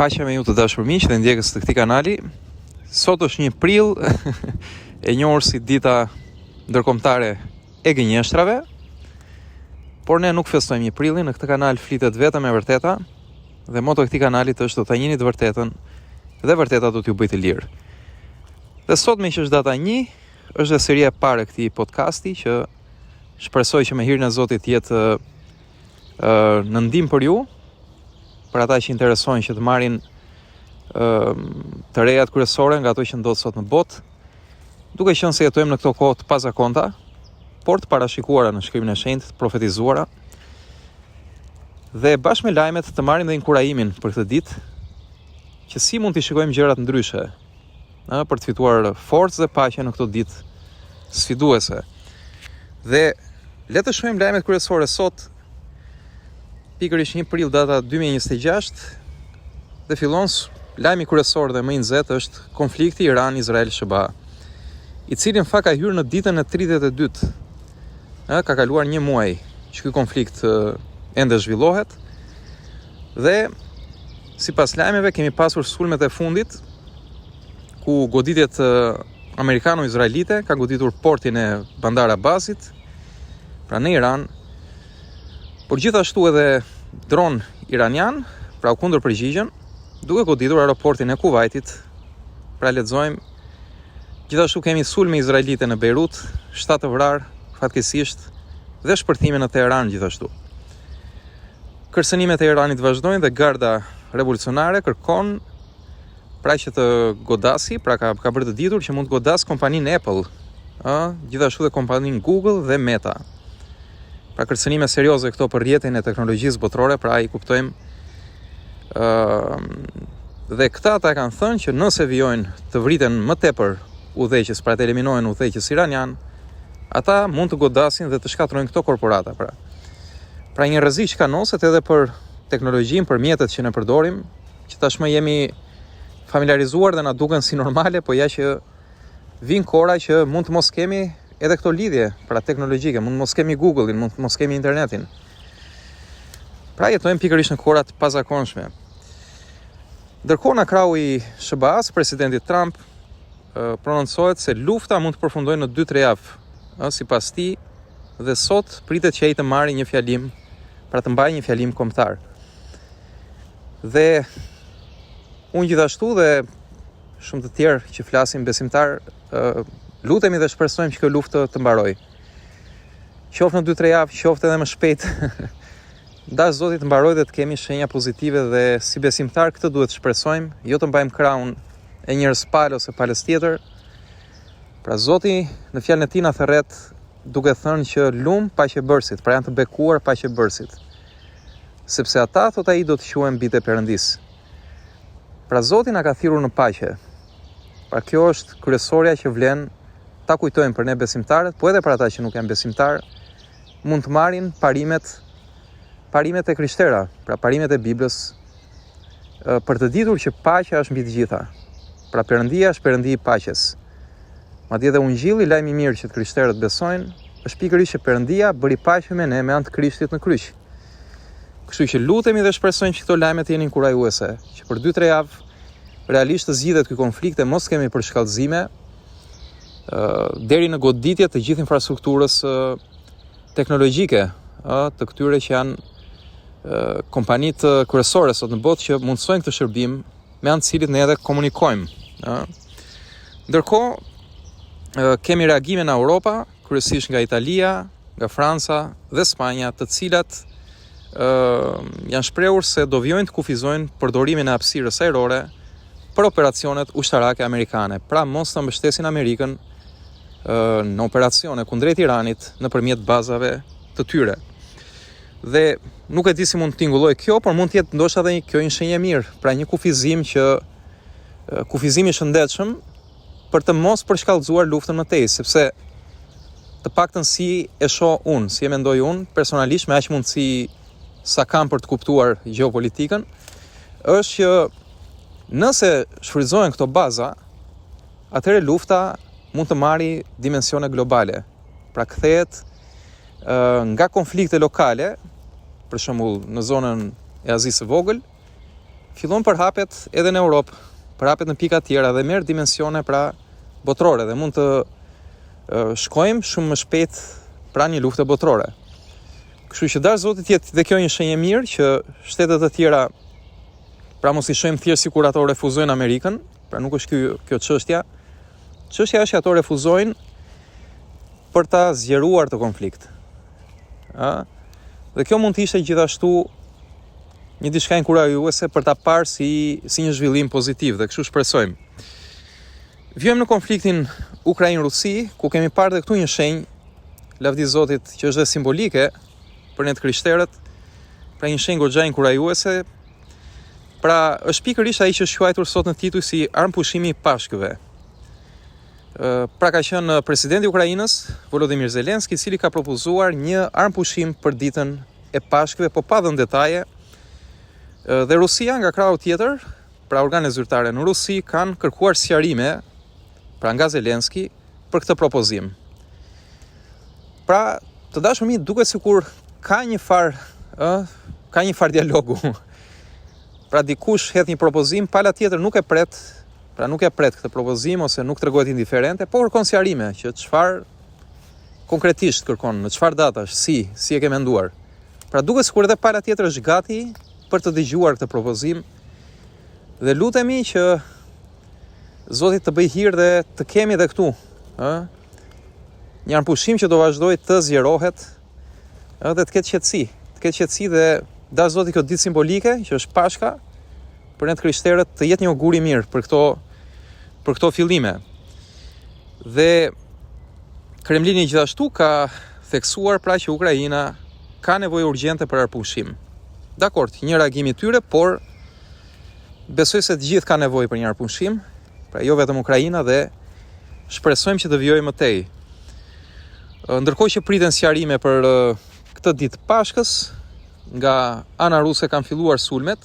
Mirëpaqja me ju të dashur miq dhe ndjekës të këtij kanali. Sot është 1 prill, e njohur si dita ndërkombëtare e gënjeshtrave. Por ne nuk festojmë 1 prillin, në këtë kanal flitet vetëm e vërteta dhe moto e këtij kanalit është të ta njihni të vërtetën dhe vërteta do t'ju bëjë të lirë. Dhe sot me që është data 1, është dhe seria e parë e këtij podcasti që shpresoj që me hirin e Zotit jetë në ndihmë për ju, për ata që interesojnë që të marrin të rejat kryesore nga ato që ndodh sot në botë, duke qenë se jetojmë në këto kohë të pazakonta, por të parashikuara në shkrimin e shenjtë, të profetizuara, dhe bashkë me lajmet të marrim dhe inkurajimin për këtë ditë, që si mund të shikojmë gjërat ndryshe, për të fituar forcë dhe paqe në këto ditë sfiduese. Dhe le të shohim lajmet kryesore sot. Pikërisht 1 prill data 2026 dhe fillon lajmi kryesor dhe më i nxehtë është konflikti Iran-Izrael-SBA, i cili në fakt ka hyrë në ditën e 32. Ka kaluar 1 muaj që ky konflikt ende zhvillohet dhe sipas lajmeve kemi pasur sulmet e fundit ku goditjet amerikano-izraelite ka goditur portin e Bandar Abbasit, pra në Iran, por gjithashtu edhe dron iranian, pra u kundër përgjigjen, duke goditur aeroportin e Kuvajtit. Pra lexojmë, gjithashtu kemi sulme izraelite në Beirut, 7 të vrarë, fatkeqësisht, dhe shpërthime në Teheran gjithashtu. Kërcënimet e Iranit vazhdojnë dhe garda revolucionare kërkon pra që të godasi, pra ka bërë të ditur që mund të godas kompaninë Apple, gjithashtu dhe kompaninë Google dhe Meta. Pra kërcënime serioze këto për rrjetin e teknologjisë botërore, pra i kuptojmë dhe këta ata kanë thënë që nëse vijojnë të vriten më tepër udhëheqës, pra të eliminojnë udhëheqës iranian, ata mund të godasin dhe të shkatrojnë këto korporata. Pra një rrezik që ka noset edhe për teknologjinë, për mjetet që ne përdorim, që tashmë jemi familiarizuar dhe na duken si normale, po ja që vijnë kora që mund të mos kemi edhe këto lidhje, pra teknologjike, mund mos kemi Google-in, mund mos kemi internetin. Pra jetojmë pikërisht në kora të pazakonshme. Ndërkohë në krau i SBA-s, presidenti Trump prononcohet se lufta mund të përfundojë në 2-3 javë, sipas tij, dhe sot pritet që ai të marrë një fjalim, pra të mbajë një fjalim kombëtar. Dhe unë gjithashtu dhe shumë të tjerë që flasin besimtar, lutemi dhe shpresojmë që kjo luftë të mbarojë. Qoftë në 2-3 javë, qoftë edhe më shpejt. Dash Zoti të mbarojë dhe të kemi shenja pozitive dhe si besimtar këtë duhet të shpresojmë, jo të mbajmë krahun e njërës palë ose palës tjetër. Pra Zoti në fjalën e tij na thërret duke thënë që lum paqebërësit, pra janë të bekuar paqebërësit. Sepse ata, thot ai, do të quhen bijtë e Perëndisë. Pra Zoti na ka thirrur në paqe. Pra kjo është kryesorja që vlen ta kujtojmë për ne besimtarët, po edhe për ata që nuk janë besimtar, mund të marrin parimet e Krishtera, pra parimet e Biblës, për të ditur që paqja është mbi të gjitha. Pra Perëndia është Perëndi i paqes. Madje edhe Ungjilli, lajmi i mirë që të krishterët besojnë, është pikërisht që Perëndia bëri paqe me ne me anë të Krishtit në kryq. Kështu që lutemi dhe shpresojmë që këto lajme të jenë inkurajuese, që për 2-3 javë realisht të zgjidhet ky konflikt e mos kemi përshkallëzime deri në goditje të gjithë infrastrukturës teknologjike të këtyre që janë kompanitë kryesore sot në botë që mundsojnë këtë shërbim me anë të cilit ne edhe komunikojmë. Ndërkohë kemi reagime në Europa, kryesisht nga Italia, nga Franca dhe Spanja, të cilat janë shprehur se do vijojnë të kufizojnë përdorimin e hapësirës ajrore për operacionet ushtarake amerikane. Pra mos të mbështesin Amerikën në operacione kundrejt Iranit nëpërmjet bazave të tyre. Dhe nuk e di si mund të tingëlloj kjo, por mund të jetë ndoshta edhe kjo një shenjë mirë, pra një kufizim i shëndetshëm për të mos përshkallëzuar luftën më tej, sepse të paktën si e shoh unë, si e mendoj unë personalisht me aq mundësi sa kam për të kuptuar gjeopolitikën, është që nëse shfrytëzohen këto baza, atëherë lufta mund të marrë dimensione globale. Pra kthehet nga konflikte lokale, për shembull në zonën e Azisë së Vogël, fillon përhapet edhe në Europë, përhapet në pika tjera dhe merr dimensione pra botërore dhe mund të shkojmë shumë më shpejt pra një lufte botërore. Kështu që dash Zoti të jetë dhe kjo një shenjë mirë që shtetet e tjera pra mos i shohim thjesht sikur ato refuzojnë Amerikën, pra nuk është kjo çështja. Çështja është që ato refuzojnë për ta zgjeruar të konflikt. Dhe kjo mund të ishte gjithashtu një diçka inkurajuese për ta parë si një zhvillim pozitiv dhe kështu shpresojmë. Vijmë në konfliktin Ukrainë-Rusi, ku kemi parë dhe këtu një shenjë, lavdi Zotit, që është dhe simbolike për ne të krishterët, pra një shenjë goxha inkurajuese. Pra është pikërisht ai që është quajtur sot në titull si armpushimi i pashkëve. Pra ka qenë presidenti i Ukrainës, Volodymyr Zelensky, i cili ka propozuar një armpushim për ditën e pashkëve, po pa dhënë detaje. Dhe Rusia nga krahu tjetër, pra organet zyrtare në Rusi kanë kërkuar sqarime, pra nga Zelensky, për këtë propozim. Pra, të dashur mi, duket sikur ka një far dialogu. Pra dikush hedh një propozim, pala tjetër nuk e pret këtë propozim ose nuk tregohet indiferente, por kërkon sqarime që çfarë konkretisht kërkon, në çfarë datash, si e ke menduar. Pra duket sikur edhe pala tjetër është gati për të dëgjuar këtë propozim dhe lutemi që Zoti të bëj hir dhe të kemi edhe këtu, një armpushim që do vazhdoj të zgjerohet dhe të ketë qetësi dhe dash Zoti kjo ditë simbolike që është Pashka për ne të krishterët të jetë një augur i mirë për këto fillime. Dhe Kremlini gjithashtu ka theksuar pra që Ukraina ka nevojë urgjente për armpushim. Dakor, një reagim i tyre, por besoj se të gjithë ka nevojë për një armpushim, pra jo vetëm Ukraina dhe shpresojmë që të vijojë më tej. Ndërkohë që priten sqarime për këtë ditë Pashkës, nga ana ruse kanë filluar sulmet,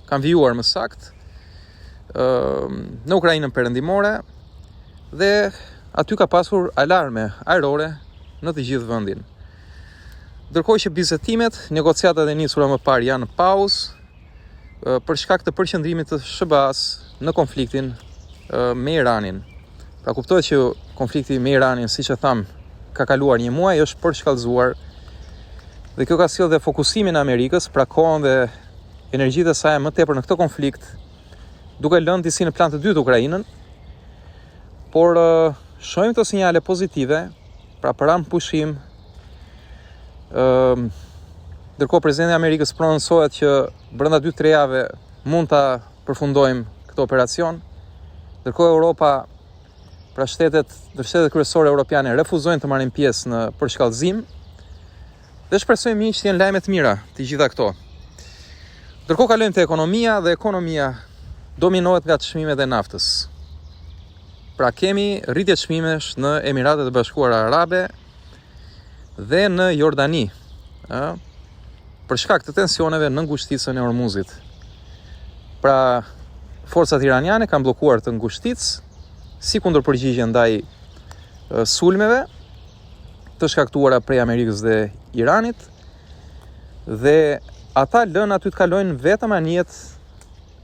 kanë vijuar më sakt në Ukrainën perëndimore dhe aty ka pasur alarme ajrore në të gjithë vendin. Ndërkohë që bisedtimet, negociatat e nisura më parë janë në pauzë për shkak të përqendrimit të SBA-s në konfliktin me Iranin. Pra kuptohet që konflikti me Iranin, siç e tham, ka kaluar një muaj, është përshkallëzuar dhe kjo ka sjellë dhe fokusimin e Amerikës, pra kohën dhe energjitë e saj më tepër në këtë konflikt, duke lënë disi në plan të dytë Ukrainën, por shohim këto sinjale pozitive, pra për armpushim. Ndërkohë presidenti i Amerikës prononsohet që brenda 2-3 javë mund ta përfundojmë këtë operacion. Ndërkohë Europa, pra shtetet kryesore europiane refuzojnë të marrin pjesë në përshkallëzim dhe shpresojmë miq që janë lajme të mira të gjitha këto. Ndërkohë kalojmë te ekonomia dhe ekonomia dominohet nga çmimet e naftës. Pra kemi rritje çmimesh në Emiratet e Bashkuara Arabe dhe në Jordani, për shkak të tensioneve në ngushticën e Ormuzit. Pra, forcat iraniane kanë bllokuar të ngushticë si kundërpërgjigje ndaj sulmeve të shkaktuara prej Amerikës dhe Iranit, dhe ata lënë aty të kalojnë vetëm anijet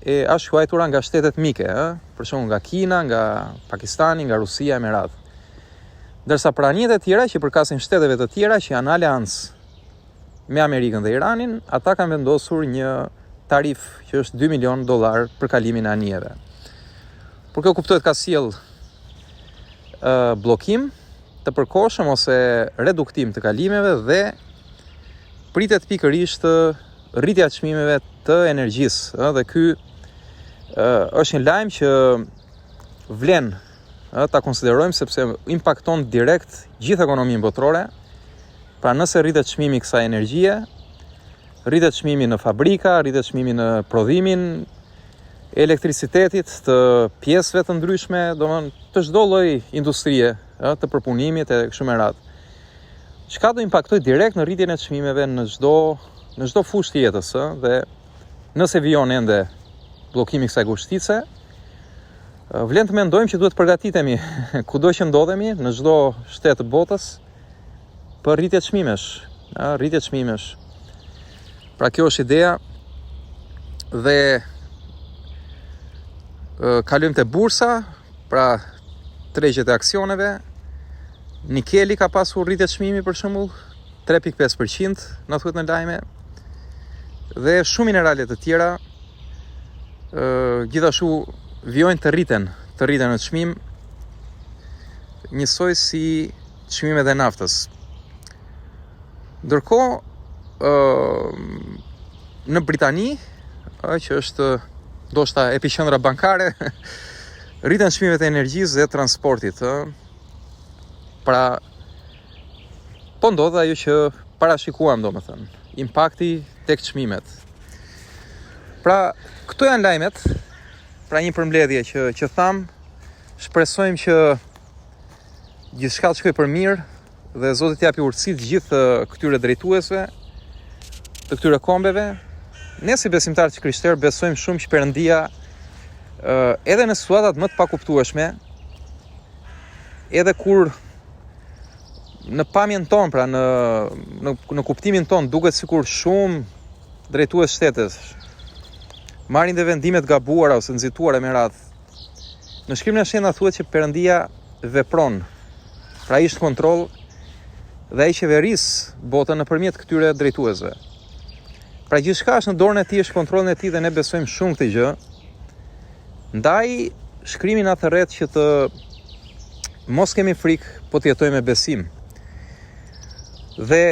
e ashtuajtura nga shtetet mike, për shembull nga Kina, nga Pakistani, nga Rusia e me radhë. Ndërsa për anijet e tjera që përkasin shteteve të tjera që janë aleancë me Amerikën dhe Iranin, ata kanë vendosur një tarif që është $2 milion për kalimin e anijeve. Por kjo kuptohet ka sjell bllokim të përkohshëm ose reduktim të kalimeve dhe pritet pikërisht rritja e çmimeve të energjisë, dhe ky është një lajm që vlen ta konsiderojmë sepse impakton direkt gjithë ekonominë botërore. Pra nëse rritet çmimi i kësaj energjie, rritet çmimi në fabrika, rritet çmimi në prodhimin e elektricitetit, të pjesëve të ndryshme, domethënë të çdo lloj industrie, të përpunimit e kështu me radhë. Çka do impaktojë direkt në rritjen e çmimeve në çdo fushë të jetës, dhe nëse vijon ende bllokimi i kësaj ngushtice, vlen të mendojmë që duhet të përgatitemi kudo që ndodhemi në çdo shtet të botës për rritje çmimesh. Pra kjo është ideja dhe kalojmë te bursa, pra tregjet e aksioneve. Nikeli ka pasur rritje çmimi për shembull 3.5% na thuhet në lajme. Dhe shumë minerale të tjera gjithashtu vijojnë të rriten në çmim, njësoj si çmimet e naftës. Ndërkohë në Britani, që është ndoshta epiqendra bankare, rriten çmimet e energjisë dhe transportit. Pra, po ndodh ajo që parashikuam, domethënë, impakti tek çmimet. Pra, këto janë lajmet, pra një përmbledhje që tham, shpresojmë që gjithçka të shkojë për mirë dhe Zoti t'i japi urtësi të gjithë këtyre drejtuesve, të këtyre kombeve. Ne si besimtarë të krishterë besojmë shumë që Perëndia edhe në situatat më të pakuptueshme, edhe kur në pamjen tonë, pra në kuptimin tonë, duket sikur shumë drejtues shtetesh marrin dhe vendime të gabuara ose nxituara me radhë. Në Shkrimin e Shenjtë thuhet që Perëndia vepron, pra ai është kontroll dhe ai qeveris botën nëpërmjet këtyre drejtuesve. Pra gjithçka është në dorën e tij, është kontrollin e tij dhe ne besojmë shumë këtë gjë. Ndaj Shkrimi na thërret që të mos kemi frikë, po të jetojmë me besim. Dhe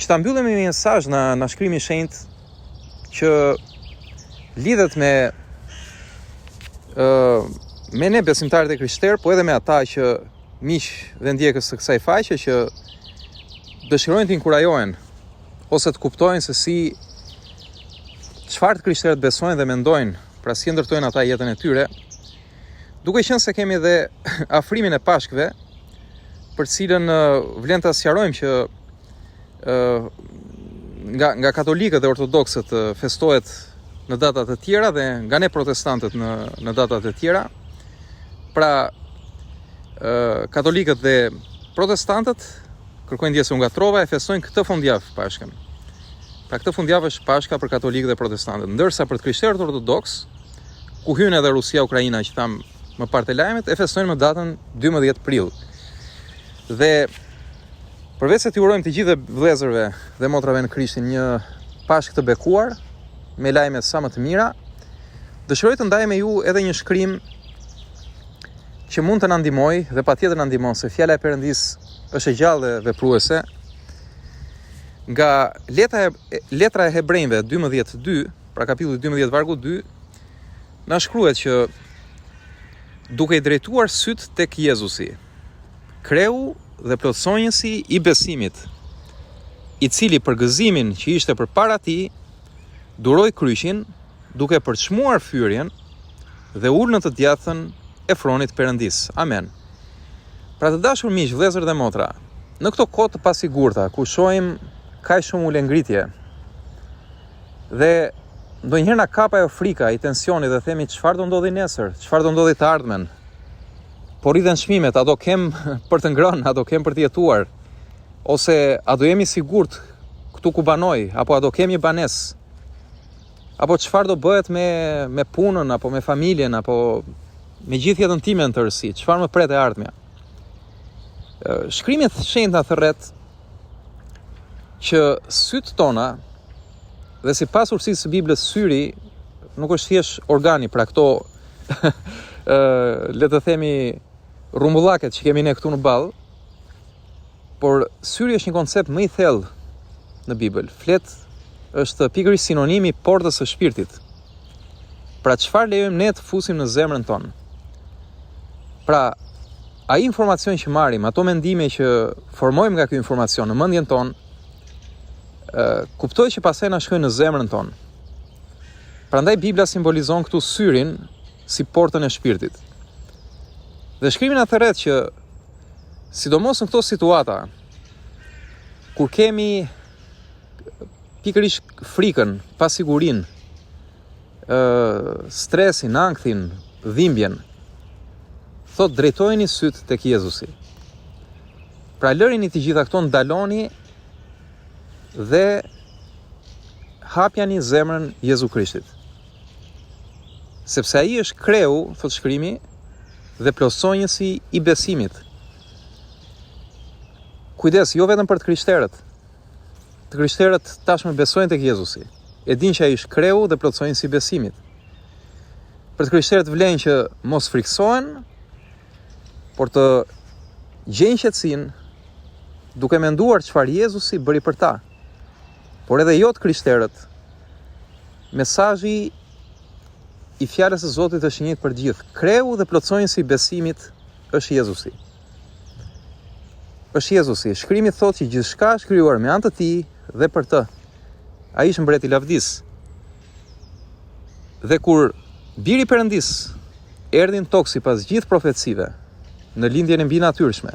që ta mbyllim me një mesazh në Shkrimin e Shenjtë që lidhet me ne besimtarët e krishterë, po edhe me ata që miq dhe ndjekës të kësaj faqe që dëshirojnë të inkurajohen ose të kuptojnë se si çfarë të krishterët besojnë dhe mendojnë, pra si ndërtojnë ata jetën e tyre, duke qenë se kemi dhe afrimin e Pashkëve, për cilën vlen ta sqarojmë që nga katolikët dhe ortodoksët festohet në data të tjera dhe nga ne protestantët në data të tjera. Pra katolikët dhe protestantët, kërkojnë ndjesë unë nga trova, e festojnë këtë fundjavë Pashkën. Pra këtë fundjavë është Pashka për katolikët dhe protestantët, ndërsa për të krishterët ortodoks, ku hyn edhe Rusia, Ukraina, që tham më parë të lajmet, e festojnë më datën 12 prill. Dhe përveç se t'i urojmë të gjithë vëllezërve dhe motrave në Krishtin një Pashkë të bekuar, me lajme sa më të mira, dëshiroj të ndaj me ju edhe një shkrim që mund të na ndihmojë dhe patjetër na ndihmon, se fjala e Perëndisë është e gjallë dhe vepruese. Nga letra e Hebrejve 12:2, pra kapitulli 12 vargu 2, na shkruhet që duke i drejtuar syt tek Jezusi, kreu dhe plotësonjësi i besimit, i cili për gëzimin që ishte përpara tij duroi kryqin, duke përçmuar fyrjen dhe ul në të djathtën e fronit Perëndis. Amen. Pra të dashur miq, vëllezër dhe motra, në këto kohë të pasigurta, ku shohim kaq shumë ulengritje dhe ndonjëherë na kap ajo frika, i tensioni dhe themi çfarë do ndodhi nesër, çfarë do ndodhi të ardhmen. Po rriten çmimet, a do kem për të ngrënë, a do kem për të jetuar, ose a do jemi sigurt këtu ku banoj, apo a do kemi banesë, apo çfarë do bëhet me punën, apo me familjen, apo me gjithë jetën time në tërësi, çfarë më pret e ardhmja. Shkrimi i Shenjtë na thërret që sytë tona, dhe sipas urtësisë së Biblës, syri nuk është thjesht organi, pra këto le të themi rrumbullaket që kemi ne këtu në ball, por syri është një koncept më i thellë në Bibël. Është pikërisht sinonimi i portës së shpirtit. Pra çfarë lejojmë ne të fusim në zemrën tonë? Pra, ai informacion që marrim, ato mendime që formojmë nga ky informacion në mendjen tonë, kuptoj që pastaj na shkojnë në zemrën tonë. Prandaj Bibla simbolizon këtu syrin si portën e shpirtit. Dhe Shkrimi na thërret që sidomos në këto situata kur kemi pikërisht frikën, pasigurinë, stresin, ankthin, dhimbjen, thot drejtojeni syt tek Jezusi. Pra lërini të gjitha këto, ndaloni dhe hapjani zemrën Jezu Krishtit. Sepse ai është kreu, thot shkrimi, dhe plotësonjësi i besimit. Kujdes, jo vetëm për të krishterët. Të krishterët tashmë besojnë tek Jezusi. E dinë që ai është kreu dhe plotësonjësi i besimit. Për të krishterët vlen që mos friksohen, por të gjejnë qetësinë duke menduar çfarë Jezusi bëri për ta. Por edhe jo të krishterët. Mesazhi i fjalës së Zotit është i njëjtë për gjithë. Kreu dhe plotësonjësi i besimit është Jezusi. Është Jezusi. Shkrimi thotë që gjithçka është krijuar me anë të tij dhe për të. Ai është mbreti i lavdis. Dhe kur biri i Perëndis erdhi në tokë sipas gjithë profecive, në lindjen e mbinatyrshme,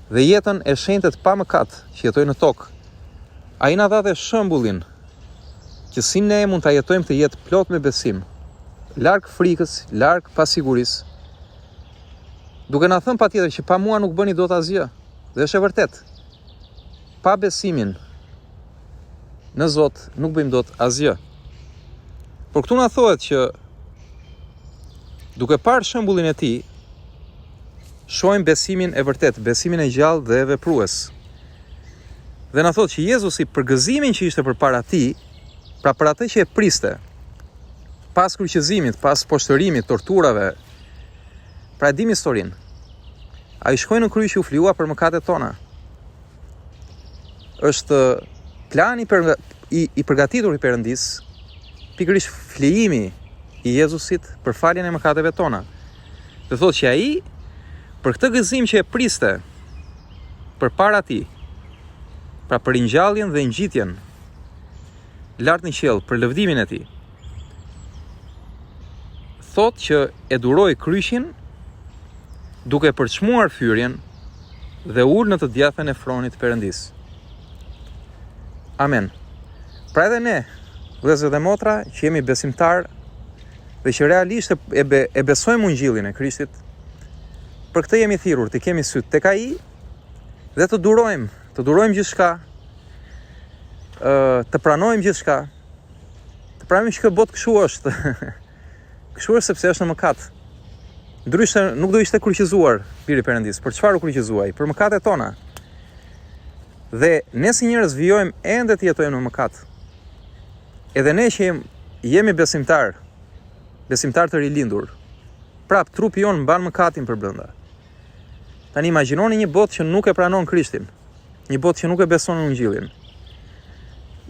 dhe jetën e shenjtë pa mëkat që jetojnë në tokë, ai na dha dhe shembullin që si ne mund ta jetojmë të jetë plot me besim, larg frikës, larg pasigurisë, duke na thënë patjetër që pa mua nuk bëni dot asgjë. Dhe është e vërtet. Pa besimin në Zot nuk bëjmë dot asgjë. Por këtu na thohet që duke parë shembullin e tij, shohim besimin e vërtet, besimin e gjallë dhe veprues. Dhe na thotë që Jezusi për gëzimin që ishte përpara tij, pra për atë që e priste, pas kryqëzimit, pas poshtërimit, torturave, pra e dim historinë. Ai shkoi në kryq u fliua për mëkatet tona. Është plani i përgatitur i Perëndis, pikërisht flijimi i Jezusit për faljen e mëkateve tona. Dhe thotë që ai për këtë gëzim që e priste përpara tij, pra për ringjalljen dhe ngjitjen lart në qiell, për lëvdimin e tij, thotë që e duroi kryqin duke përçmuar fyrjen dhe ul në të djathën e fronit të Perëndis. Amen. Pra edhe ne, vëllezër dhe motra, që jemi besimtar dhe që realisht e besojmë ungjillin e Krishtit, për këtë jemi thirrur të kemi syt tek ai dhe të durojmë gjithçka, të pranojmë gjithçka, të pranojmë që kjo botë kështu është. Kështu është sepse është në mëkat. Ndryshe nuk do ishte kryqëzuar biri i Perëndis. Për çfarë u kryqëzuai? Për mëkatet tona. Dhe ne si njerëz vijojmë ende të jetojmë në mëkat. Edhe ne që jemi besimtar të rilindur, prap trupi jon mban mëkatin për brenda. Tani imagjinoni një botë që nuk e pranon Krishtin, një botë që nuk e beson në ungjillin.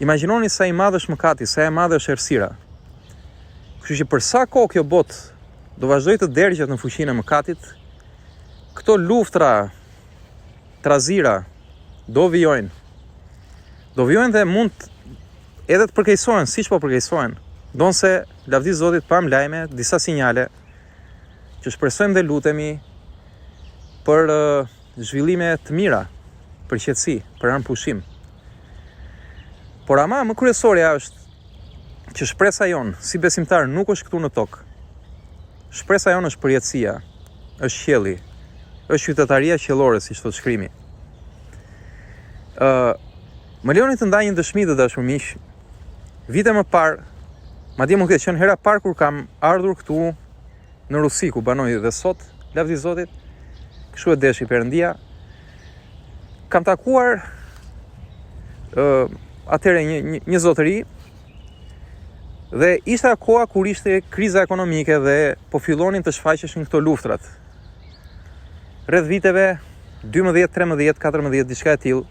Imagjinoni sa i madh është mëkati, sa e madhe është errësira. Kështu që për sa kohë kjo botë do vazhdoj të dergjet në fuqinë e mëkatit, këto luftra, trazira, do vijojnë dhe mund edhe të përkeqësohen, siç po përkeqësohen. Donse lavdi Zotit pam lajme, disa sinjale që shpresojmë dhe lutemi për zhvillime të mira, për qetësi, për anëpushim. Por ama më kryesorja është që shpresa jonë si besimtar nuk është këtu në tokë. Shpresa jonë është përjetësia, është qielli, është qytetaria qiellore, siç thotë shkrimi. Më lejoni të ndaj një dëshmi të dashur miq. Vite më parë, madje mund të ketë qenë hera parë kur kam ardhur këtu në Rusi, ku banoj dhe sot, lavdi Zotit, kështu e deshi Perëndia. Kam takuar atëre një zotëri dhe ishte koha kur ishte kriza ekonomike dhe po fillonin të shfaqeshin këto luftrat. Rreth viteve 12, 13, 14, diçka e tillë.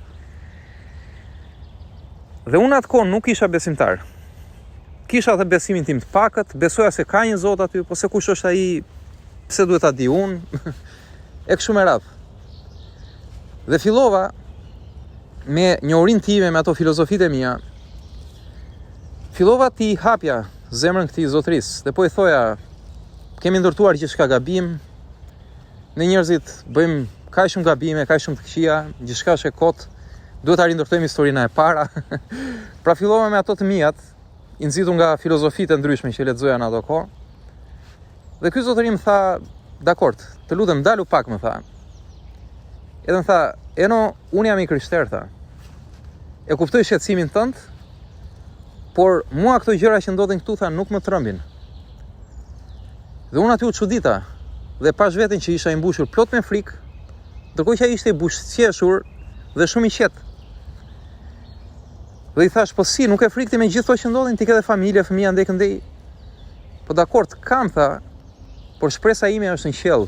Dhe unë atë kohë nuk isha besimtar. Kisha atë besimin tim të pakët, besoja se ka një Zot aty, po se kush është ai, pse duhet ta di unë, e kështu me radhë. Dhe fillova me njohurinë time, me ato filozofitë e mia, fillova ti hapja zemrën këtij zotërisë, dhe po i thoja, kemi ndërtuar gjithçka gabim, ne njerëzit bëjmë kaq shumë gabime, kaq shumë të këqija, gjithçka është e kot, duhet ta rindërtojmë historinë e para. Pra fillova me ato të mijat, i nxitur nga filozofitë ndryshme që lexoja në ato kohë. Dhe ky zotëri më tha, "Dakord, të lutem dalu pak", më tha. Edhe më tha, "Eno, unë jam i krishter", tha. "E kuptoj shqetësimin tënd, por mua këto gjëra që ndodhin këtu, tha, nuk më trembin. Dhe unë aty u çudita dhe pash veten që isha i mbushur plot me frikë, ndërkohë që ai ishte i buzëqeshur dhe shumë i qetë. Dhe i thash, po si, nuk e frikti me gjithë to që ndodhin, ti ke dhe familje, fëmija ndej këndej. Po dakord, kam, tha, por shpresa ime është në qiell.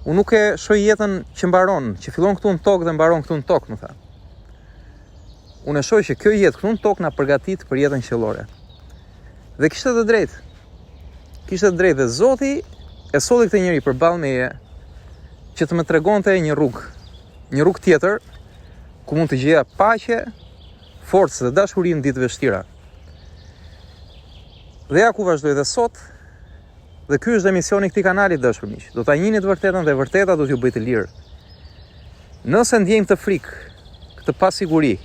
Unë nuk e shoj jetën që mbaron, që fillon këtu në tokë dhe mbaron këtu në tokë, më tha. Unë e shoj që kjo jetë këtu në tokë na përgatit për jetën qiellore. Dhe kishte të drejtë. Kishte të drejtë dhe Zoti e solli këtë njeri përballë meje që të më tregonte një rrugë tjetër ku mund të gjeja paqe, forcë dhe dashuri në ditëve vështira. Dhe ja ku vazhdoj dhe sot, dhe ky është dhe misioni i këtij kanali, dashur miq. Do ta njihni të vërtetën dhe vërteta do t'ju bëjë të lirë. Nëse ndjejmë të frikë, këtë pasiguri,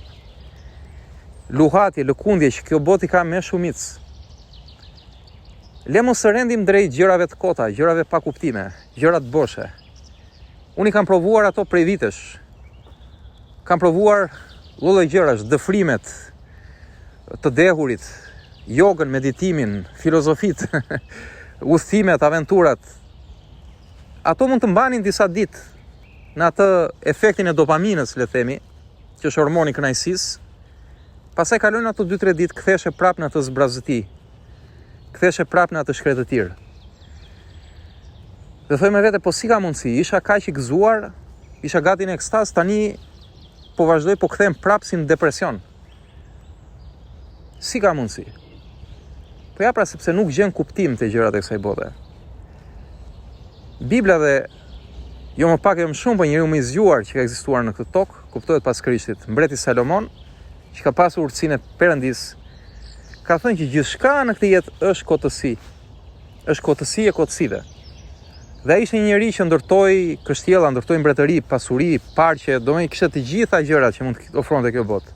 luhatje, lëkundje që kjo botë i ka me shumicë, le mos së rendim drejt gjërave të kota, gjërave pa kuptime, gjëra të boshe. Unë i kam provuar ato prej vitesh. Kam provuar lloj gjërash, dëfrimet, të dehurit, jogën, meditimin, filozofitë, udhëtimet, aventurat. Ato mund të mbanin disa ditë në atë efektin e dopaminës, le themi, që është hormoni i kënaqësisë. Pastaj kalojnë ato 2-3 ditë, ktheshe prapë në atë zbrazëti. Ktheshe prapë në atë shkretëtir. Dhe thoj me vete, po si ka mundësi? Isha kaq i gëzuar, isha gati në ekstaz, tani po vazhdoj, po kthehem prapë si në depresion. Si ka mundësi? Po ja, pra, sepse nuk gjen kuptim të gjërat e kësaj bote. Bibla dhe jo më pak e më shumë, po njeriu më i zgjuar që ka ekzistuar në këtë tokë, kuptohet pas Krishtit, mbreti Salomon, që ka pasur urtësinë e Perëndis, ka thënë që gjithçka në këtë jetë është kotësi. Është kotësi e kotësive. Dhe ai ishte një njeri që ndërtoi kështjella, ndërtoi mbretëri, pasuri, parqe, domethënë kishte të gjitha gjërat që mund të ofronte kjo botë.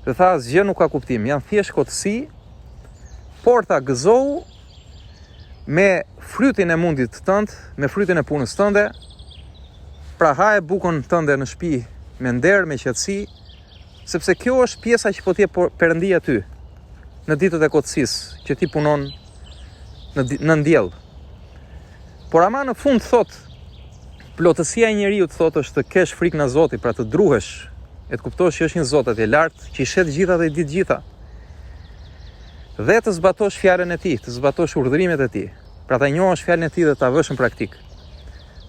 Dhe tha, asgjë nuk ka kuptim, janë thjesht kotësi, por tha, gëzohu me frytin e mundit tënd, me frytin e punës tënde, pra haje bukën tënde në shtëpi me nder, me qetësi, sepse kjo është pjesa që po t'jep Perëndia ty në ditët e kotësisë, që ti punon në ndjell. Por ama në fund thot, plotësia e njeriu thot është të kesh frikë në Zotin, pra të druhesh, e të kuptosh që është një Zot i lartë, që i shet gjitha dhe i ditë gjitha. Dhe të zbatosh fjalën e tij, të zbatosh urdhërimet e tij. Pra ta njohësh fjalën e tij dhe ta vësh në praktik.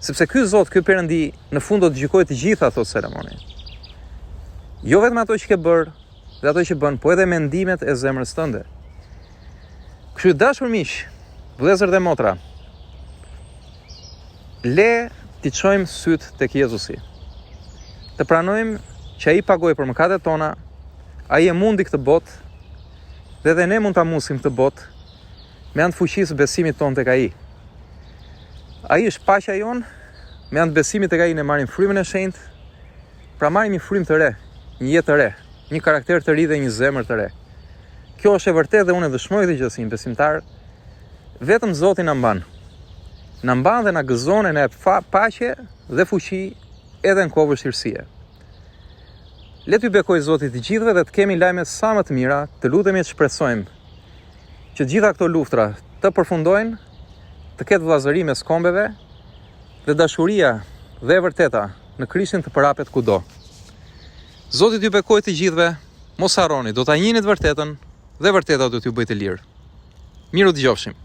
Sepse ky Zot, ky Perëndi, në fund do të gjykojë të gjitha, thot Salomoni. Jo vetëm ato që ke bërë dhe ato që bën, po edhe mendimet e zemrës tënde. Kështu dashur miq, vëllezër dhe motra, le t'i çojmë syt tek Jezusi. Të pranojmë që ai pagoi për mëkatet tona, ai e mundi këtë botë, dhe edhe ne mund ta musim këtë botë me anë të fuqisë besimit ton tek ai. Ai është paqja jon, me anë të besimit tek ai ne marrim frymën e shenjtë, pra marrim një frymë të re, një jetë të re, një karakter të ri dhe një zemër të re. Kjo është e vërtetë dhe unë e dëshmoj këtë gjë si një besimtar. Vetëm Zoti na mban. Na mban dhe na gëzon e na jep paqe dhe fuqi edhe në kohë vështirësie. Le t'ju bekoj Zoti të gjithëve dhe të kemi lajme sa më të mira, të lutemi të shpresojmë që gjitha këto luftra të përfundojnë, të ketë vëllazëri mes kombeve dhe dashuria dhe e vërteta në Krishtin të përhapet kudo. Zoti t'ju bekoj të gjithëve, mos harroni, do ta njihni të vërtetën dhe vërteta do t'ju bëjë të lirë. Miru dëgjofshim.